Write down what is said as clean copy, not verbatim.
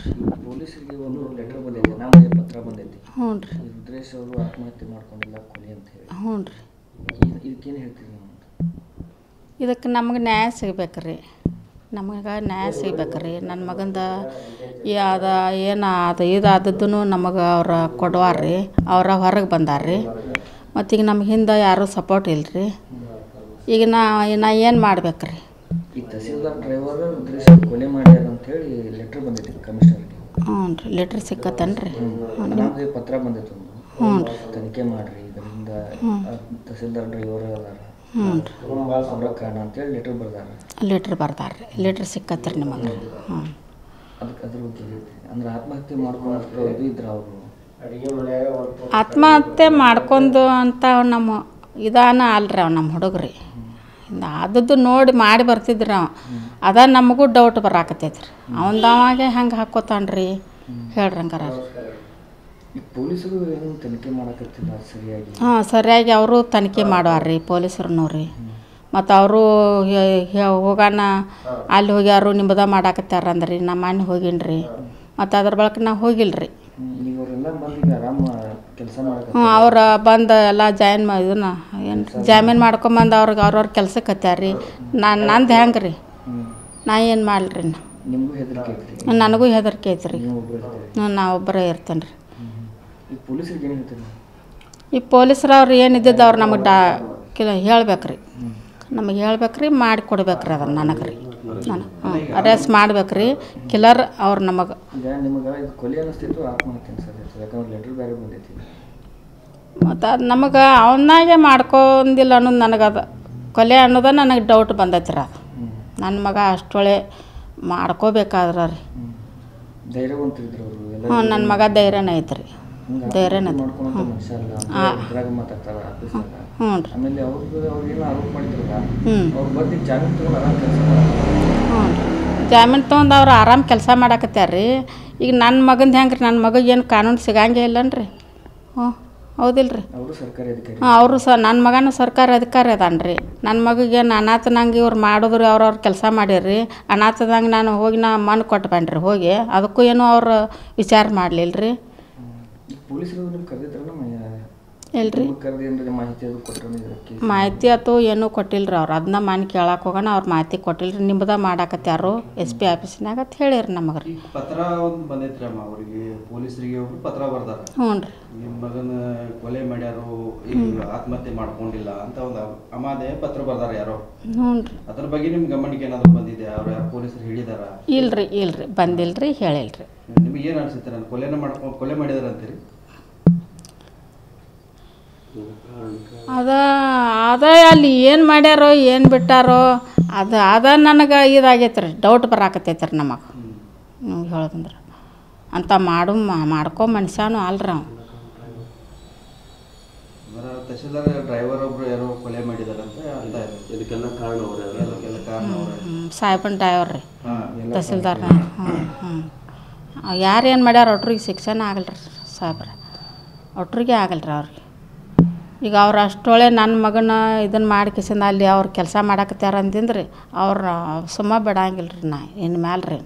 ರೀ. ಪೊಲೀಸರಿಗೆ ಒಂದು ಲೆಟರ್ ಬಂದೈತೆ, ನಾಮಪತ್ರ ಪತ್ರ ಬಂದೈತಿ. ಹ್ಞೂ ರೀ. ರುದ್ರೇಶ್ ಅವರು ಆತ್ಮಹತ್ಯೆ ಮಾಡ್ಕೊಂಡಿಲ್ಲ ಕೊಲೆ ಅಂತ ಹೇಳಿ. ಹ್ಞೂ ರೀ. ಇದಕ್ಕೇನು ಹೇಳ್ತೀರಿ ನೀವು? ಇದಕ್ಕೆ ನಮಗೆ ನ್ಯಾಯ ಸಿಗ್ಬೇಕು ರೀ. ನಮಗೆ ನ್ಯಾಯ ಸಿಗ್ಬೇಕು ರೀ. ನನ್ನ ಮಗಂದ ಅದು ಏನು ಅದು ಆದದ್ದು ನಮಗೆ ಅವ್ರು ಕೊಡುವಾರ್ರಿ. ಅವರ ಹೊರಗೆ ಬಂದಾರ್ರಿ. ಮತ್ತು ಈಗ ನಮ್ಮ ಹಿಂದೆ ಯಾರೂ ಸಪೋರ್ಟ್ ಇಲ್ಲ ರೀ. ಈಗ ನಾ ಏನು ಮಾಡ್ಬೇಕು ರೀ? ಈ ತಹಸೀಲ್ದಾರ್ ಡ್ರೈವರ್ ರುದ್ರೇಶ್ ಕೊಲೆ ಮಾಡ್ಯಾರ ಅಂತೇಳಿ ಲೆಟ್ರ್ ಬಂದೈತಿ ಕಮಿಷನರ್ಗೆ. ಹ್ಞೂ ರೀ. ಲೆಟ್ರ್ ಸಿಕ್ಕತ್ತೇನ್ರಿ? ನಮಗೆ ಪತ್ರ ಬಂದೈತೆ ಒಂದು. ಹ್ಞೂ ತನಿಖೆ ಮಾಡಿರಿ, ಇದರಿಂದ ತಹಸೀಲ್ದಾರ್ ಡ್ರೈವರ್ ಅದಾರ, ಹ್ಞೂ ರೀ, ಅವರ ಕಾರಣ ಅಂತೇಳಿ ಲೆಟ್ರ್ ಬರ್ದಾರ. ಲೆಟ್ರ್ ಬರ್ದಾರ್ರಿ. ಲೆಟ್ರ್ ಸಿಕ್ಕತ್ರಿ ನಿಮಗೆ. ಹ್ಞೂ. ಅದಕ್ಕೆ ಅದ್ರ ಬಗ್ಗೆ ಹೇಳ್ತೀವಿ. ಅಂದ್ರೆ ಆತ್ಮಹತ್ಯೆ ಮಾಡ್ಕೊಂಡು ಇದು ಇದ್ರ ಅವರು ಆತ್ಮಹತ್ಯೆ ಮಾಡ್ಕೊಂಡು ಅಂತ ನಮ್ಮ ಇದಾನ ಅಲ್ರಿ ಅವ ನಮ್ಮ ಹುಡುಗ್ರಿ. ಆದದ್ದು ನೋಡಿ ಮಾಡಿ ಬರ್ತಿದ್ರಿ ಅವ. ಅದ ನಮಗೂ ಡೌಟ್ ಬರಾಕತ್ತೈತ್ರಿ. ಅವಂದವಾಗೆ ಹಂಗೆ ಹಾಕ್ಕೋತಾನ್ರಿ ಹೇಳ್ರಿ ಹಂಗಾರ. ಈ ಪೊಲೀಸರು ಏನು ತನಿಖೆ ಮಾಡಕತ್ತಿಲ್ಲ ಸರಿಯಾಗಿ? ಹಾಂ, ಸರಿಯಾಗಿ ಅವರು ತನಿಖೆ ಮಾಡುವಾರ್ರಿ ಪೊಲೀಸರು ರೀ. ಮತ್ತು ಅವರು ಹೋಗಾನ ಅಲ್ಲಿ ಹೋಗ್ಯಾರು ನಿಮ್ಮದ ಮಾಡಾಕತ್ತಾರ ಅಂದ್ರಿ. ನಮ್ಮ ಮನೆ ಹೋಗಿನ್ರಿ. ಮತ್ತು ಅದ್ರ ಬಳಕ ನಾವು ಹೋಗಿಲ್ರಿ. ಹ್ಞೂ, ಅವ್ರು ಬಂದು ಎಲ್ಲ ಇದನ್ನ ಏನು ಜಾಮೀನು ಮಾಡ್ಕೊಂಬಂದು ಅವ್ರವ್ರ ಕೆಲ್ಸಕ್ಕೆ ಹತ್ಯಾರ್ರಿ. ನಂದು ಹೆಂಗೆ ರೀ? ನಾ ಏನು ಮಾಡಲ್ರಿ? ನನಗೂ ಹೆದರಿಕೆ ಐತ್ರಿ. ನಾ ಒಬ್ಬರೇ ಇರ್ತೇನೆ ರೀ. ಈ ಪೊಲೀಸರು ಅವ್ರು ಏನಿದ್ದಿದ್ದು ಅವ್ರು ನಮಗೆ ಹೇಳ್ಬೇಕ್ರಿ. ನಮಗೆ ಹೇಳ್ಬೇಕ್ರಿ, ಮಾಡಿ ಕೊಡ್ಬೇಕ್ರಿ ಅದನ್ನು ನನಗೆ ರೀ. ನಾನು ಅರೆಸ್ಟ್ ಮಾಡ್ಬೇಕ್ರಿ ಕಿಲ್ಲರ್ ಅವ್ರು ನಮಗೆ. ಮತ್ತು ಅದು ನಮಗೆ ಅವನಾಗೆ ಮಾಡ್ಕೊಂಡಿಲ್ಲ ಅನ್ನೋದು ನನಗದು ಕೊಲೆ ಅನ್ನೋದು ನನಗೆ ಡೌಟ್ ಬಂದೈತಿ ರೀ. ಅದು ನನ್ನ ಮಗ ಅಷ್ಟೊಳೆ ಮಾಡ್ಕೋಬೇಕಾದ್ರೆ ರೀ. ಹ್ಞೂ, ನನ್ನ ಮಗ ಧೈರ್ಯನೇ ಐತ್ರಿ. ಧೈರ್ಯನೇ ಐತಿ. ಹ್ಞೂ ರೀ. ಜಾಮೀನು ತೊಗೊಂಡು ಅವ್ರು ಆರಾಮ್ ಕೆಲಸ ಮಾಡಾಕತ್ಯಾರ್ರಿ. ಈಗ ನನ್ನ ಮಗಂದು ಹೆಂಗೆ ರೀ? ನನ್ನ ಮಗಗೆ ಏನು ಕಾನೂನು ಸಿಗಂಗೇ ಇಲ್ಲನ್ರಿ? ಹ್ಞೂ, ಹೌದಿಲ್ಲ ರೀ? ಹಾಂ, ಅವರು ನನ್ನ ಮಗನೂ ಸರ್ಕಾರಿ ಅಧಿಕಾರಿ ಅದಾನ್ರಿ. ನನ್ನ ಮಗಗೇನು ಅನಾಥನಂಗೆ ಇವ್ರು ಮಾಡಿದ್ರು, ಅವ್ರವ್ರ ಕೆಲಸ ಮಾಡಿರಿ. ಅನಾಥದಂಗೆ ನಾನು ಹೋಗಿ ಮಣ್ಣು ಕೊಟ್ಟು ಬಂದ್ರಿ. ಹೋಗಿ ಅದಕ್ಕೂ ಏನೂ ಅವ್ರು ವಿಚಾರ ಮಾಡಲಿಲ್ಲ ರೀ. ಇಲ್ರಿ, ಮಾಹಿತಿ ಆಯ್ತು ಏನೂ ಕೊಟ್ಟಿಲ್ರಿ ಅವ್ರು. ಅದನ್ನ ಮನೆ ಕೇಳಕ್ಕೆ ಹೋಗೋಣ, ಅವ್ರು ಮಾಹಿತಿ ಕೊಟ್ಟಿಲ್ರಿ. ನಿಮ್ಮದ ಮಾಡಾಕತ್ಯಾರು SP ಆಫೀಸ್ನಾಗ ಅಂತ ಹೇಳಿರಿ ನಮಗೆ ರೀ. ಪತ್ರ ಒಂದು ಬಂದೈತ್ರಿ ಅಮ್ಮ ಅವ್ರಿಗೆ, ಪೊಲೀಸರಿಗೆ ಒಬ್ರು ಪತ್ರ ಬರ್ದಾರ. ಹ್ಞೂ ರೀ. ನಿಮ್ಮ ಮಗನ ಕೊಲೆ ಮಾಡ್ಯಾರು, ಈಗ ಆತ್ಮಹತ್ಯೆ ಮಾಡ್ಕೊಂಡಿಲ್ಲ ಅಂತ ಒಂದು ಅಮಾದೆ ಪತ್ರ ಬರ್ದಾರ ಯಾರೋ. ಹ್ಞೂ ರೀ. ಅದ್ರ ಬಗ್ಗೆ ನಿಮ್ಮ ಗಮನಕ್ಕೆ ಏನಾದ್ರು ಬಂದಿದೆ? ಅವ್ರು ಯಾರು ಪೊಲೀಸರು ಹೇಳಿದಾರ? ಇಲ್ರಿ ಬಂದಿಲ್ರಿ, ಹೇಳಿಲ್ರಿ. ನಿಮಗೆ ಏನು ಅನ್ಸುತ್ತೆ? ನಾನು ಕೊಲೆ ಮಾಡಿದಾರ ಅಂತೀರಿ? ಅದ ಅಲ್ಲಿ ಏನು ಮಾಡ್ಯಾರೋ ಏನು ಬಿಟ್ಟಾರೋ ಅದ ನನಗೆ ಇದಾಗೈತೆ ರೀ. ಡೌಟ್ ಬರಾಕತ್ತೈತೆ ರೀ ನಮಗೆ. ನೀವು ಹೇಳೋದಂದ್ರೆ ಅಂತ ಮಾಡ್ಕೊ ಮನುಷ್ಯನೂ ಅಲ್ರಿ ಅವ. ತಹಸೀಲ್ದಾರ್ ಡ್ರೈವರ್ ಒಬ್ರು ಯಾರೋ ಕೊಲೆ ಮಾಡಿದಾರಂತೆ ಅಂತ. ಇದಕ್ಕೆಲ್ಲ ಕಾರಣ ಸಾಹೇಬನ್ ಡ್ರೈವರ್ ರೀ, ತಹಸೀಲ್ದಾರ್. ಯಾರು ಏನು ಮಾಡ್ಯಾರ ಒಟ್ರಿಗೆ ಶಿಕ್ಷಣ ಆಗಲ್ರಿ ಸಾಹೇಬ್ರ. ಒಟ್ರಿಗೆ ಆಗಲ್ರಿ ಅವ್ರಿಗೆ. ಈಗ ಅವ್ರು ಅಷ್ಟೊಳೆ ನನ್ನ ಮಗನ ಇದನ್ನು ಮಾಡಿ ಕಿಸಿಂದ ಅಲ್ಲಿ ಅವ್ರು ಕೆಲಸ ಮಾಡಾಕತ್ಯಾರ ಅಂದಿಂದ್ರಿ ಅವ್ರು ಸುಮ್ಮ ಬಿಡಂಗಿಲ್ಲ ರೀ. ನಾ ಇನ್ನು ಮ್ಯಾಲೆ ರೀ